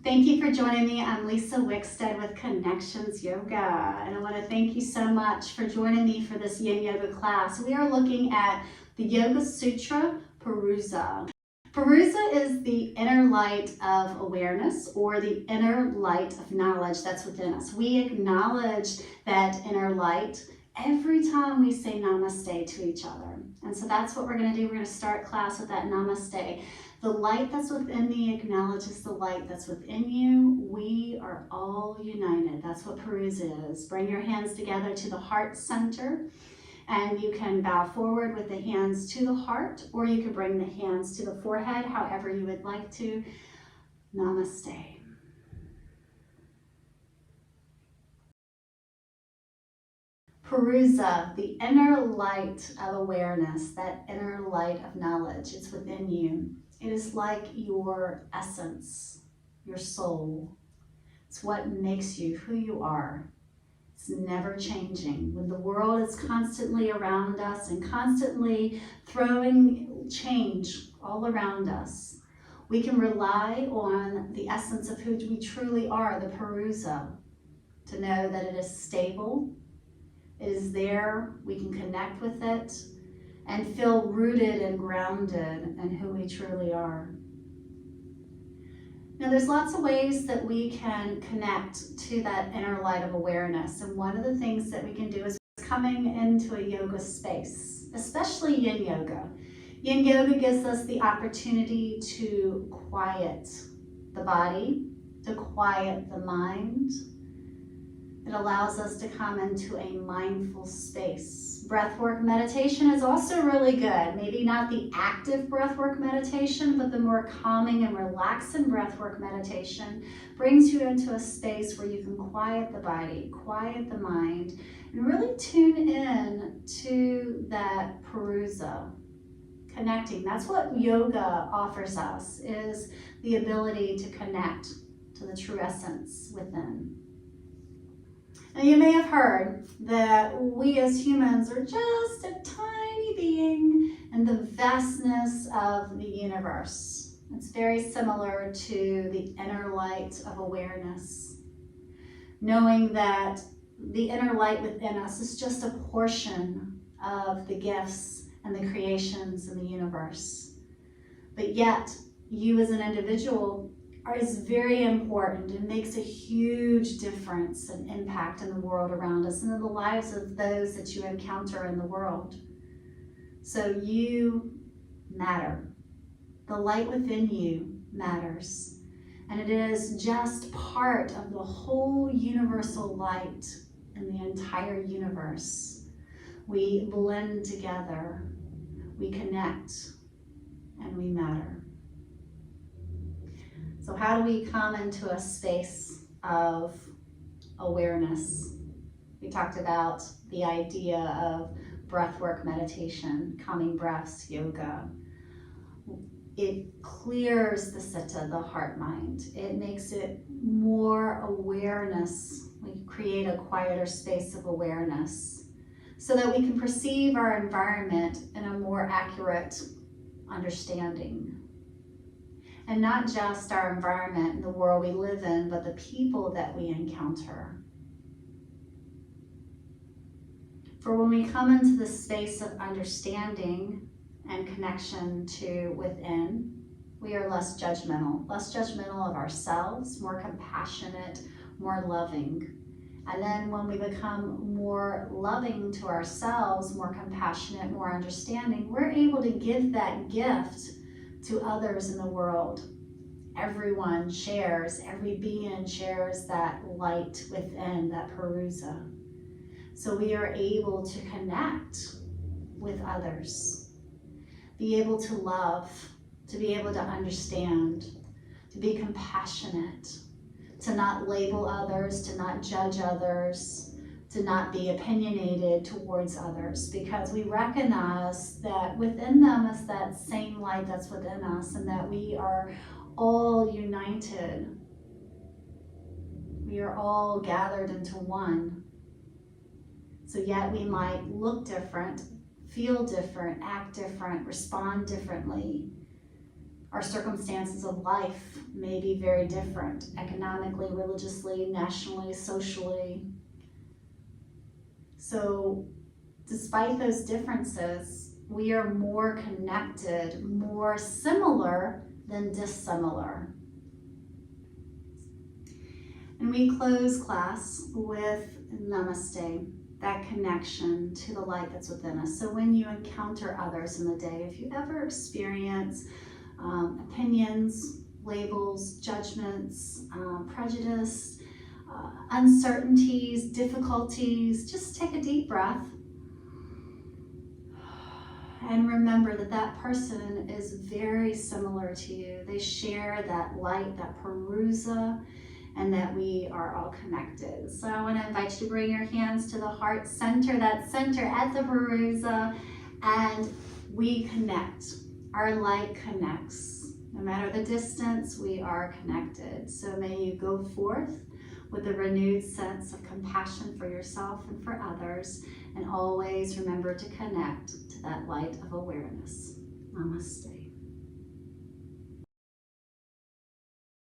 Thank you for joining me. I'm Lisa Wickstead with Connections Yoga, and I want to thank you so much for joining me for this Yin Yoga class. We are looking at the Yoga Sutra, Purusa. Purusa is the inner light of awareness, or the inner light of knowledge that's within us. We acknowledge that inner light every time we say namaste to each other. And so that's what we're going to do. We're going to start class with that namaste. The light that's within me acknowledges the light that's within you. We are all united. That's what Purusa is. Bring your hands together to the heart center, and you can bow forward with the hands to the heart, or you can bring the hands to the forehead, however you would like to. Namaste. Purusa, the inner light of awareness, that inner light of knowledge, it's within you. It is like your essence, your soul. It's what makes you who you are. It's never changing. When the world is constantly around us and constantly throwing change all around us, we can rely on the essence of who we truly are, the Purusa, to know that it is stable, it is there, we can connect with it, and feel rooted and grounded in who we truly are. Now, there's lots of ways that we can connect to that inner light of awareness, and one of the things that we can do is coming into a yoga space, especially Yin Yoga. Yin Yoga gives us the opportunity to quiet the body, to quiet the mind. It allows us to come into a mindful space. Breathwork meditation is also really good. Maybe not the active breathwork meditation, but the more calming and relaxing breathwork meditation brings you into a space where you can quiet the body, quiet the mind, and really tune in to that Purusa, connecting. That's what yoga offers us, is the ability to connect to the true essence within. Now, you may have heard that we as humans are just a tiny being in the vastness of the universe. It's very similar to the inner light of awareness. Knowing that the inner light within us is just a portion of the gifts and the creations in the universe. But yet, you as an individual is very important and makes a huge difference and impact in the world around us and in the lives of those that you encounter in the world. So you matter. The light within you matters. And it is just part of the whole universal light in the entire universe. We blend together, we connect, and we matter. So how do we come into a space of awareness? We talked about the idea of breathwork meditation, calming breaths, yoga. It clears the citta, the heart mind. It makes it more awareness. We create a quieter space of awareness so that we can perceive our environment in a more accurate understanding. And not just our environment and the world we live in, but the people that we encounter. For when we come into the space of understanding and connection to within, we are less judgmental of ourselves, more compassionate, more loving. And then when we become more loving to ourselves, more compassionate, more understanding, we're able to give that gift to others in the world. Everyone shares, every being shares that light within, that Purusa. So we are able to connect with others, be able to love, to be able to understand, to be compassionate, to not label others, to not judge others, to not be opinionated towards others, because we recognize that within them is that same light that's within us, and that we are all united. We are all gathered into one. So yet we might look different, feel different, act different, respond differently, Our circumstances of life may be very different, economically, religiously, nationally, socially. So despite those differences, we are more connected, more similar than dissimilar. And we close class with namaste, that connection to the light that's within us. So when you encounter others in the day, if you ever experience opinions, labels, judgments, prejudice, uncertainties, difficulties, just take a deep breath and remember that that person is very similar to you. They share that light, that Purusa, and that we are all connected. So I want to invite you to bring your hands to the heart center, that center at the Purusa, and we connect. Our light connects. No matter the distance, we are connected. So may you go forth with a renewed sense of compassion for yourself and for others, and always remember to connect to that light of awareness. Namaste.